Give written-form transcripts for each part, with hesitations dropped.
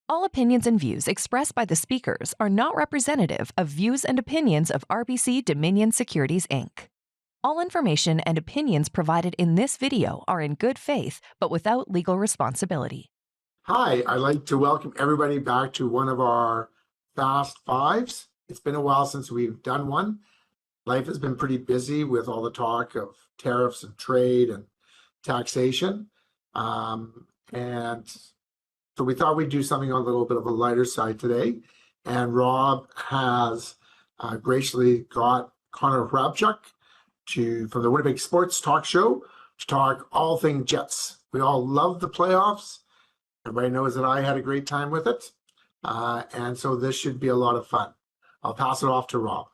All opinions and views expressed by the speakers are not representative of views and opinions of RBC Dominion Securities, Inc. All information and opinions provided in this video are in good faith, but without legal responsibility. Hi, I'd like to welcome everybody back to one of our Fast Fives. It's been a while since we've done one. Life has been pretty busy with all the talk of tariffs and trade and taxation. And so we thought we'd do something on a little bit of a lighter side today. And Rob has graciously got Connor Hrabchak from the Winnipeg Sports Talk show to talk all things Jets. We all love the playoffs. Everybody knows that I had a great time with it. And so this should be a lot of fun. I'll pass it off to Rob.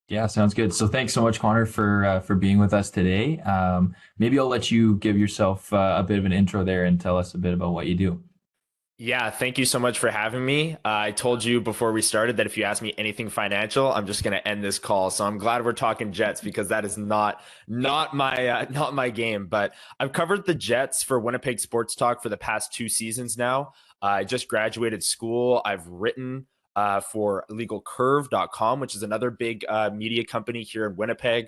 Yeah, sounds good. So thanks so much, Connor, for being with us today. Maybe I'll let you give yourself a bit of an intro there and tell us a bit about what you do. Yeah, thank you so much for having me. I told you before we started that if you ask me anything financial, I'm just going to end this call. So I'm glad we're talking Jets because that is not my game. But I've covered the Jets for Winnipeg Sports Talk for the past 2 seasons now. I just graduated school. I've written for legalcurve.com, which is another big media company here in Winnipeg.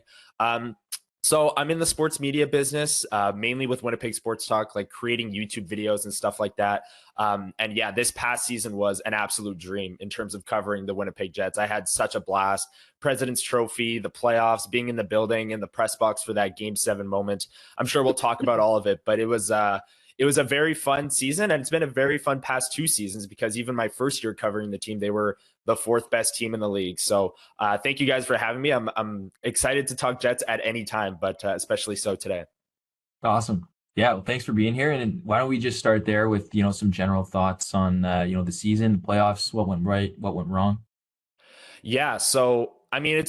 So I'm in the sports media business, mainly with Winnipeg Sports Talk, like creating YouTube videos and stuff like that. And yeah, this past season was an absolute dream in terms of covering the Winnipeg Jets. I had such a blast. President's Trophy, the playoffs, being in the building, in the press box for that Game 7 moment. I'm sure we'll talk about all of it, but it was a very fun season, and it's been a very fun past 2 seasons because even my first year covering the team, they were the 4th best team in the league. So thank you guys for having me. I'm excited to talk Jets at any time, but especially so today. Awesome. Yeah, well, thanks for being here. And why don't we just start there with, some general thoughts on, the season, the playoffs, what went right, what went wrong? Yeah, so I mean,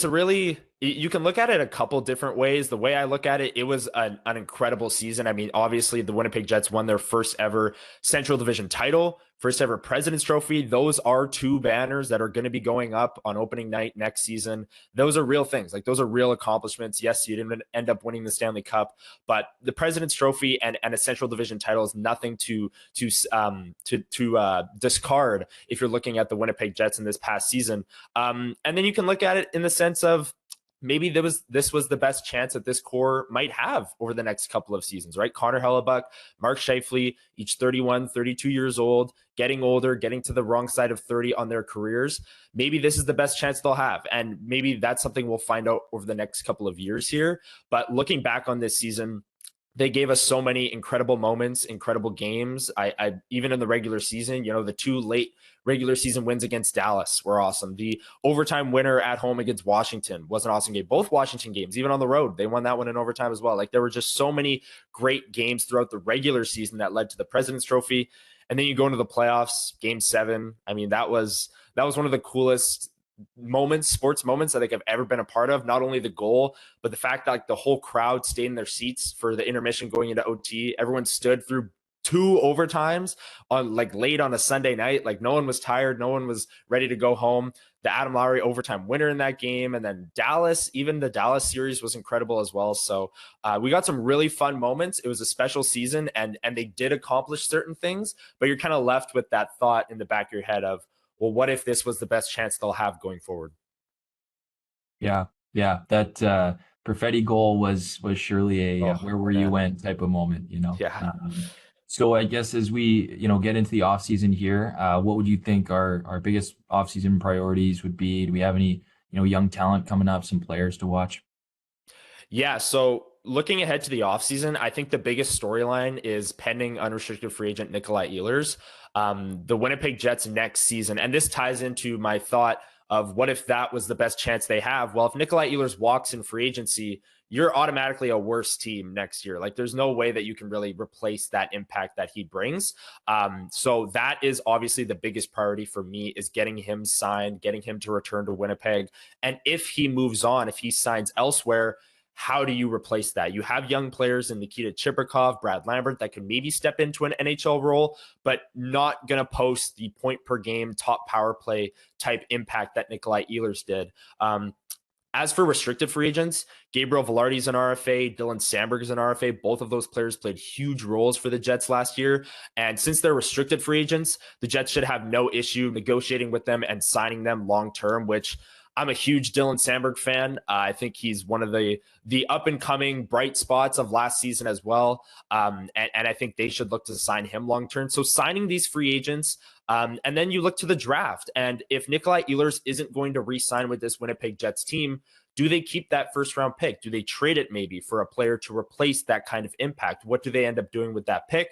you can look at it a couple different ways. The way I look at it, it was an incredible season. I mean, obviously the Winnipeg Jets won their first ever Central Division title, first ever President's Trophy. Those are 2 banners that are going to be going up on opening night next season. Those are real things. Like, those are real accomplishments. Yes, you didn't end up winning the Stanley Cup, but the President's Trophy and a Central Division title is nothing to discard if you're looking at the Winnipeg Jets in this past season. And then you can look at it in the sense of, maybe this was the best chance that this core might have over the next couple of seasons, right? Connor Hrabchak, Mark Scheifele, each 31, 32 years old, getting older, getting to the wrong side of 30 on their careers. Maybe this is the best chance they'll have. And maybe that's something we'll find out over the next couple of years here. But looking back on this season, they gave us so many incredible moments, incredible games. I even in the regular season, the 2 late regular season wins against Dallas were awesome. The overtime winner at home against Washington was an awesome game. Both Washington games, even on the road, they won that one in overtime as well. Like, there were just so many great games throughout the regular season that led to the President's Trophy. And then you go into the playoffs, Game 7. I mean, that was one of the coolest sports moments I think I've ever been a part of. Not only the goal, but the fact that, like, the whole crowd stayed in their seats for the intermission going into OT. Everyone stood through 2 overtimes on, like, late on a Sunday night. Like, no one was tired, no one was ready to go home. The Adam Lowry overtime winner in that game, and then Dallas, even the Dallas series was incredible as well. So we got some really fun moments. It was a special season, and they did accomplish certain things, but you're kind of left with that thought in the back of your head of, well, what if this was the best chance they'll have going forward? Yeah. That Perfetti goal was surely a where were you when type of moment, Yeah. So I guess as we, get into the offseason here, what would you think our biggest offseason priorities would be? Do we have any, young talent coming up, some players to watch? Yeah, so looking ahead to the offseason, I think the biggest storyline is pending unrestricted free agent Nikolai Ehlers. The Winnipeg Jets next season, and this ties into my thought of what if that was the best chance they have. Well, if Nikolai Ehlers walks in free agency, you're automatically a worse team next year. Like, there's no way that you can really replace that impact that he brings. So that is obviously the biggest priority for me, is getting him signed, getting him to return to Winnipeg. And if he moves on, if he signs elsewhere, how do you replace that? You have young players in Nikita Chibrikov, Brad Lambert that can maybe step into an NHL role, but not going to post the point per game top power play type impact that Nikolai Ehlers did. As for restricted free agents, Gabriel Velarde's an RFA, Dylan Sandberg is an RFA. Both of those players played huge roles for the Jets last year. And since they're restricted free agents, the Jets should have no issue negotiating with them and signing them long-term, which I'm a huge Dylan Sandberg fan. I think he's one of the up-and-coming bright spots of last season as well. And I think they should look to sign him long-term. So signing these free agents, and then you look to the draft. And if Nikolai Ehlers isn't going to re-sign with this Winnipeg Jets team, do they keep that first-round pick? Do they trade it maybe for a player to replace that kind of impact? What do they end up doing with that pick?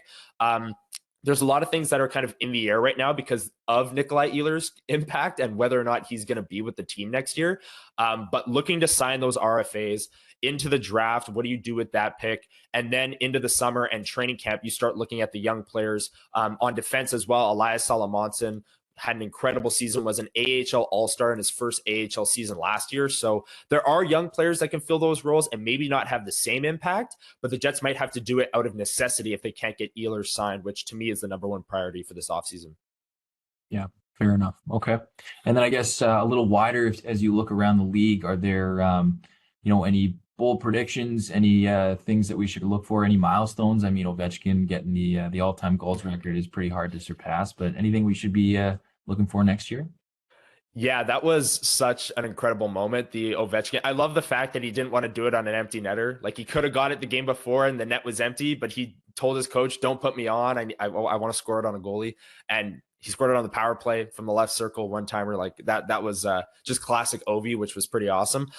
There's a lot of things that are kind of in the air right now because of Nikolai Ehlers' impact and whether or not he's going to be with the team next year. But looking to sign those RFAs into the draft, what do you do with that pick? And then into the summer and training camp, you start looking at the young players on defense as well. Elias Salamonson had an incredible season, was an AHL All-Star in his first AHL season last year. So there are young players that can fill those roles and maybe not have the same impact, but the Jets might have to do it out of necessity if they can't get Ehlers signed, which to me is the number one priority for this offseason. Yeah, fair enough. Okay. And then I guess a little wider, as you look around the league, are there, any bold predictions, any things that we should look for, any milestones? I mean, Ovechkin getting the all-time goals record is pretty hard to surpass, but anything we should be looking for next year? Yeah, that was such an incredible moment. The Ovechkin. I love the fact that he didn't want to do it on an empty netter. Like he could have got it the game before and the net was empty, but he told his coach, "Don't put me on. I want to score it on a goalie." And he scored it on the power play from the left circle one timer. Like that was just classic Ovi, which was pretty awesome.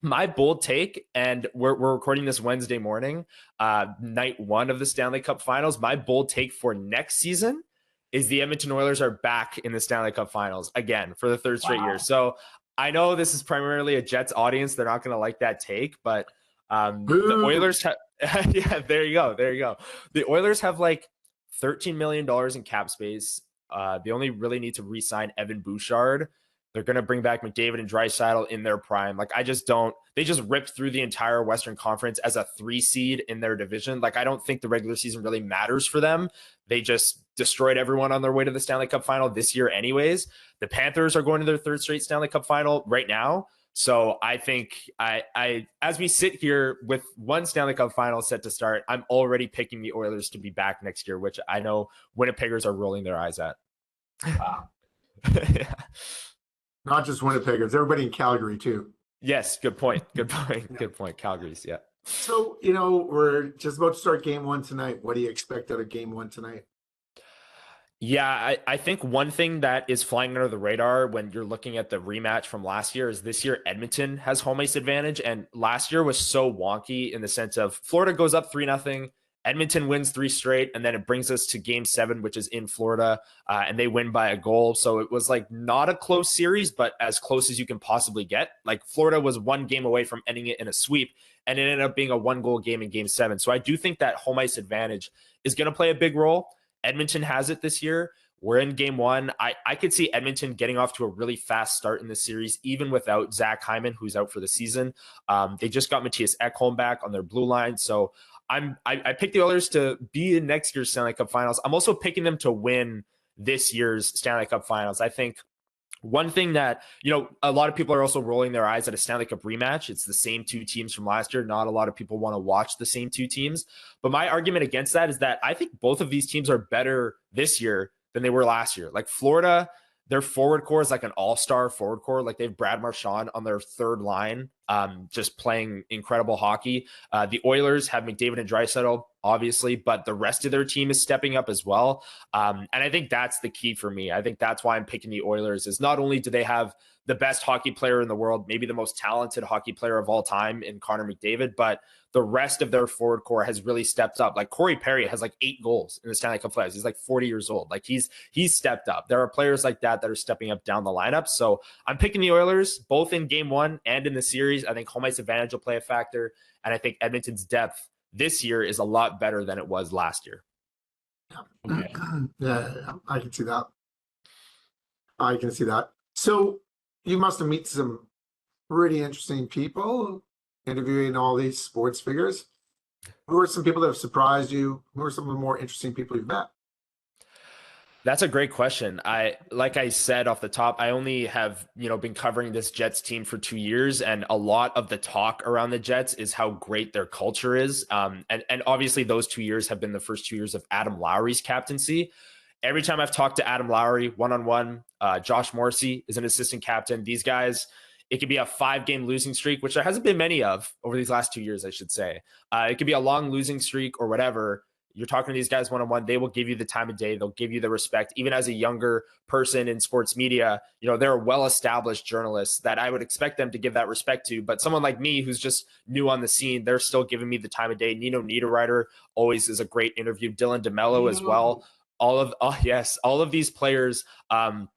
My bold take, and we're recording this Wednesday morning, night one of the Stanley Cup Finals. My bold take for next season is the Edmonton Oilers are back in the Stanley Cup Finals again for the third straight year. So I know this is primarily a Jets audience. They're not going to like that take, but the Oilers have, yeah, there you go. The Oilers have like $13 million in cap space. They only really need to re-sign Evan Bouchard. They're going to bring back McDavid and Draisaitl in their prime. Like, they just ripped through the entire Western Conference as a 3 seed in their division. Like, I don't think the regular season really matters for them. They just destroyed everyone on their way to the Stanley Cup Final this year anyways. The Panthers are going to their third straight Stanley Cup Final right now. So I think as we sit here with one Stanley Cup Final set to start, I'm already picking the Oilers to be back next year, which I know Winnipeggers are rolling their eyes at. Wow. Yeah. Not just Winnipeggers, everybody in Calgary too. Yes, good point. Good point. Calgary's, yeah. So, we're just about to start game one tonight. What do you expect out of game one tonight? Yeah, I think one thing that is flying under the radar when you're looking at the rematch from last year is this year Edmonton has home ice advantage. And last year was so wonky in the sense of Florida goes up 3-0. Edmonton wins 3 straight, and then it brings us to game 7, which is in Florida, and they win by a goal. So it was like not a close series, but as close as you can possibly get. Like Florida was 1 game away from ending it in a sweep, and it ended up being a 1-goal game in game 7. So I do think that home ice advantage is going to play a big role. Edmonton has it this year. We're in game 1. I could see Edmonton getting off to a really fast start in this series, even without Zach Hyman, who's out for the season. They just got Matthias Ekholm back on their blue line. So I picked the Oilers to be in next year's Stanley Cup Finals. I'm also picking them to win this year's Stanley Cup Finals. I think one thing that, a lot of people are also rolling their eyes at a Stanley Cup rematch. It's the same 2 teams from last year. Not a lot of people want to watch the same 2 teams. But my argument against that is that I think both of these teams are better this year than they were last year. Like Florida, their forward core is like an all-star forward core. Like they have Brad Marchand on their third line, just playing incredible hockey. The Oilers have McDavid and Draisaitl, obviously, but the rest of their team is stepping up as well. And I think that's the key for me. I think that's why I'm picking the Oilers, is not only do they have the best hockey player in the world, maybe the most talented hockey player of all time in Connor McDavid, but the rest of their forward core has really stepped up. Like Corey Perry has like 8 goals in the Stanley Cup playoffs. He's like 40 years old. Like he's stepped up. There are players like that are stepping up down the lineup. So I'm picking the Oilers both in game 1 and in the series. I think home ice advantage will play a factor. And I think Edmonton's depth this year is a lot better than it was last year. Okay. Yeah, I can see that. So you must have met some pretty interesting people interviewing all these sports figures. Who are some people that have surprised you? Who are some of the more interesting people you've met? That's a great question. Like I said off the top, I only have, been covering this Jets team for 2 years, and a lot of the talk around the Jets is how great their culture is. And obviously those 2 years have been the first 2 years of Adam Lowry's captaincy. Every time I've talked to Adam Lowry one-on-one, Josh Morrissey is an assistant captain. These guys, it could be a 5-game losing streak, which there hasn't been many of over these last 2 years, I should say. It could be a long losing streak or whatever. You're talking to these guys one-on-one, they will give you the time of day. They'll give you the respect. Even as a younger person in sports media, they're well-established journalists that I would expect them to give that respect to. But someone like me who's just new on the scene, they're still giving me the time of day. Nino Niederreiter always is a great interview. Dylan DeMello as well. All of these players are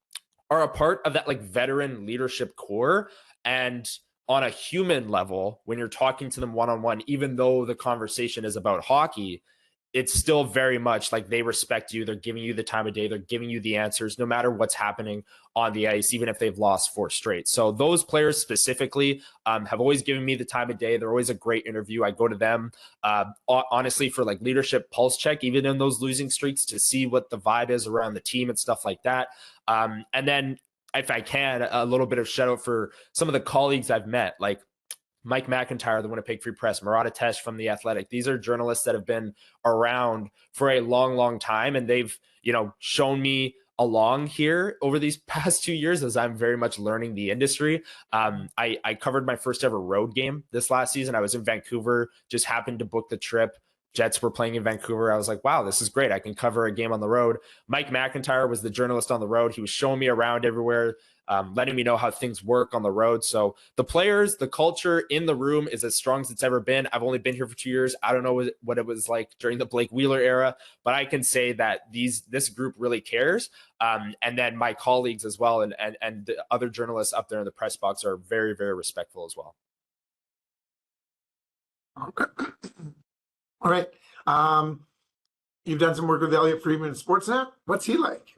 a part of that like veteran leadership core. And on a human level, when you're talking to them one-on-one, even though the conversation is about hockey, it's still very much like they respect you. They're giving you the time of day. They're giving you the answers, no matter what's happening on the ice, even if they've lost 4 straight. So those players specifically have always given me the time of day. They're always a great interview. I go to them, honestly, for like leadership pulse check, even in those losing streaks, to see what the vibe is around the team and stuff like that. And then if I can, a little bit of shout out for some of the colleagues I've met, like Mike McIntyre, the Winnipeg Free Press, Murat Atesh from The Athletic. These are journalists that have been around for a long, long time, and they've, shown me along here over these past 2 years as I'm very much learning the industry. I covered my first ever road game this last season. I was in Vancouver, just happened to book the trip. Jets were playing in Vancouver. I was like, wow, this is great. I can cover a game on the road. Mike McIntyre was the journalist on the road. He was showing me around everywhere, letting me know how things work on the road. So the players, the culture in the room is as strong as it's ever been. I've only been here for 2 years. I don't know what it was like during the Blake Wheeler era, but I can say that this group really cares. And then my colleagues as well, and the other journalists up there in the press box are very, very respectful as well. Okay. All right. You've done some work with Elliot Friedman at Sportsnet. What's he like?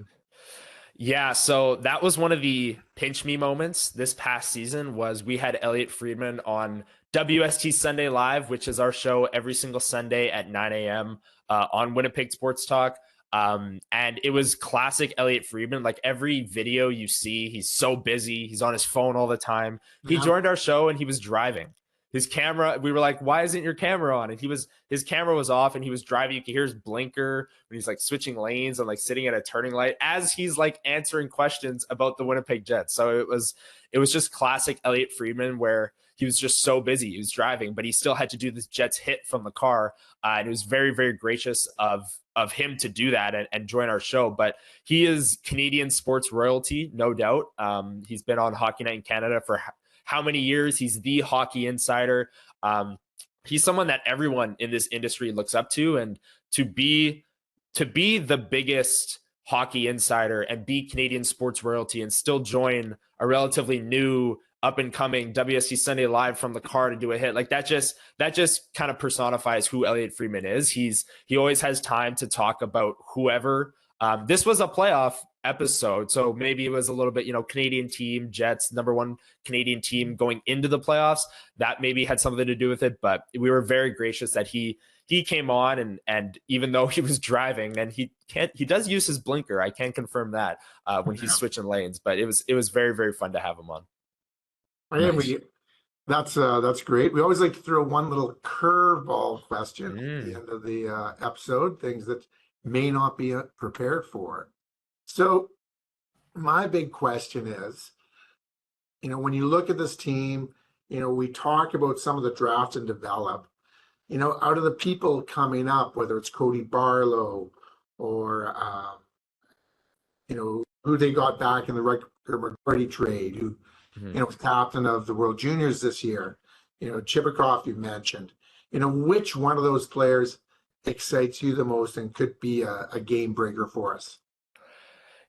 Yeah, so that was one of the pinch me moments this past season. Was we had Elliot Friedman on WST Sunday Live, which is our show every single Sunday at 9 a.m. On Winnipeg Sports Talk. And it was classic Elliot Friedman. Like every video you see, he's so busy. He's on his phone all the time. He joined our show and he was driving. His camera, we were like, why isn't your camera on? And his camera was off and he was driving. You could hear his blinker when he's like switching lanes and like sitting at a turning light as he's like answering questions about the Winnipeg Jets. So it was just classic Elliot Friedman, where he was just so busy. He was driving, but he still had to do this Jets hit from the car. And it was very, very gracious of him to do that and join our show. But he is Canadian sports royalty, no doubt. He's been on Hockey Night in Canada for how many years? He's the hockey insider. He's someone that everyone in this industry looks up to, and to be the biggest hockey insider and be Canadian sports royalty and still join a relatively new up and coming WSC Sunday Live from the car to do a hit, like that just kind of personifies who Elliot Friedman is. He always has time to talk about whoever. This was a playoff episode, so maybe it was a little bit, Canadian team, Jets, number one Canadian team going into the playoffs. That maybe had something to do with it, but we were very gracious that he came on, and even though he was driving, and he does use his blinker. I can confirm that when he's switching lanes, but it was very, very fun to have him on. Nice. That's great. We always like to throw one little curveball question at the end of the episode, things that may not be prepared for. So my big question is, when you look at this team, we talk about some of the draft and develop, out of the people coming up, whether it's Cody Barlow or, who they got back in the McCarty trade, who, was captain of the World Juniors this year, Chibikov you mentioned, which one of those players excites you the most and could be a game breaker for us?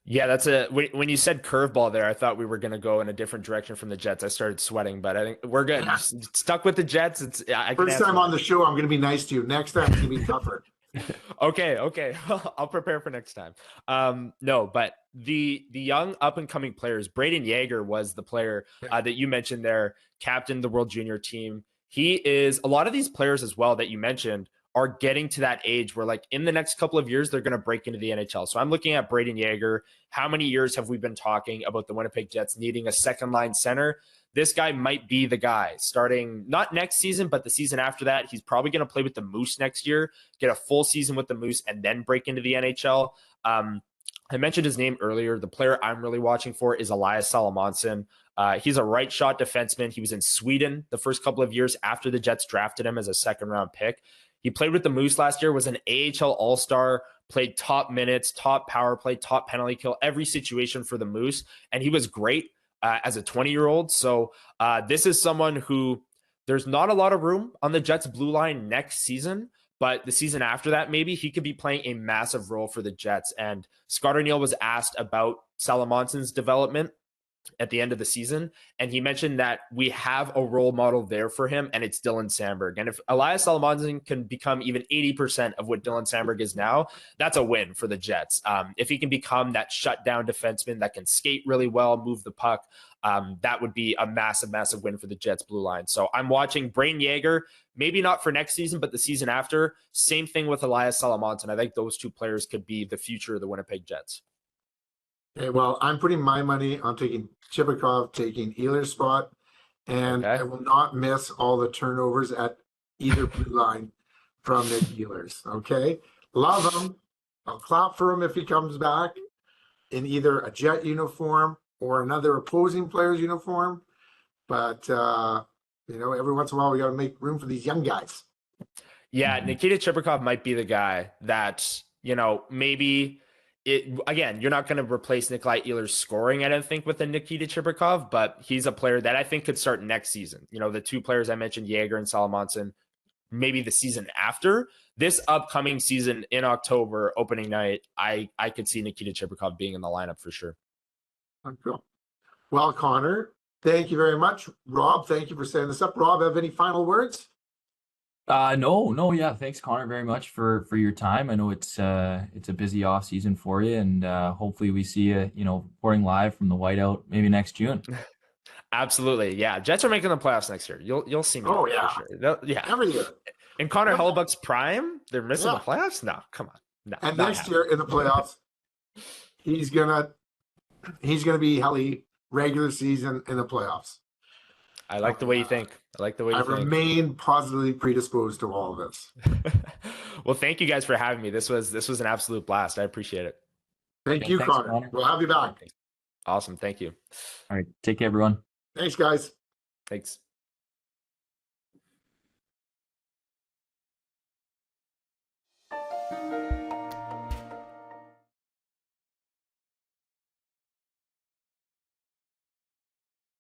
Yeah, when you said curveball there, I thought we were going to go in a different direction from the Jets. I started sweating, but I think we're good. Stuck with the Jets. First time on the show, I'm going to be nice to you. Next time, it's going to be tougher. Okay. I'll prepare for next time. No, but the young up and coming players, Braden Yeager was the player that you mentioned there, captain the World Junior team. He is, a lot of these players as well that you mentioned are getting to that age where, like, in the next couple of years, they're going to break into the NHL. So I'm looking at Brayden Yager. How many years have we been talking about the Winnipeg Jets needing a second line center? This guy might be the guy starting not next season, but the season after that. He's probably going to play with the Moose next year, get a full season with the Moose, and then break into the NHL. I mentioned his name earlier. The player I'm really watching for is Elias Salomonsson. He's a right shot defenseman. He was in Sweden the first couple of years after the Jets drafted him as a second round pick. He played with the Moose last year, was an AHL All-Star, played top minutes, top power play, top penalty kill, every situation for the Moose. And he was great as a 20-year-old. So this is someone who there's not a lot of room on the Jets blue line next season, but the season after that, maybe he could be playing a massive role for the Jets. And Scott O'Neill was asked about Salomonsson's development at the end of the season, and he mentioned that we have a role model there for him, and it's Dylan Samberg. And if Elias Salomonsson can become even 80% of what Dylan Samberg is now, that's a win for the Jets. If he can become that shutdown defenseman that can skate really well, move the puck, that would be a massive, massive win for the Jets blue line. So I'm watching Brayden Yager, maybe not for next season, but the season after. Same thing with Elias Salomonsson. I think those two players could be the future of the Winnipeg Jets. Okay, well, I'm putting my money on taking Chibikov, taking Ehlers' spot, and I will not miss all the turnovers at either blue line from Nick Ehlers. Okay, love him. I'll clap for him if he comes back in either a Jet uniform or another opposing player's uniform. But every once in a while we got to make room for these young guys. Yeah, Nikita Chibikov might be the guy that maybe. Again, you're not going to replace Nikolai Ehlers' scoring, I don't think, with a Nikita Chibikov, but he's a player that I think could start next season. The two players I mentioned, Yager and Salomonsson, maybe the season after. This upcoming season in October, opening night, I could see Nikita Chibikov being in the lineup for sure. Cool. Well, Connor, thank you very much. Rob, thank you for setting this up. Rob, have any final words? No. Yeah. Thanks, Connor, very much for your time. I know it's a busy off season for you, and hopefully we see you, reporting live from the whiteout maybe next June. Absolutely. Yeah. Jets are making the playoffs next year. You'll see me. Oh, yeah. For sure. Yeah. Every year. In Connor Hellebuck's prime, they're missing the playoffs? No, come on. No. And next year in the playoffs, he's gonna be heli regular season in the playoffs. I like the way you think. I remain positively predisposed to all of this. Well, thank you guys for having me. This was an absolute blast. I appreciate it. Thanks, Connor. We'll have you back. Awesome. Thank you. All right. Take care, everyone. Thanks, guys. Thanks.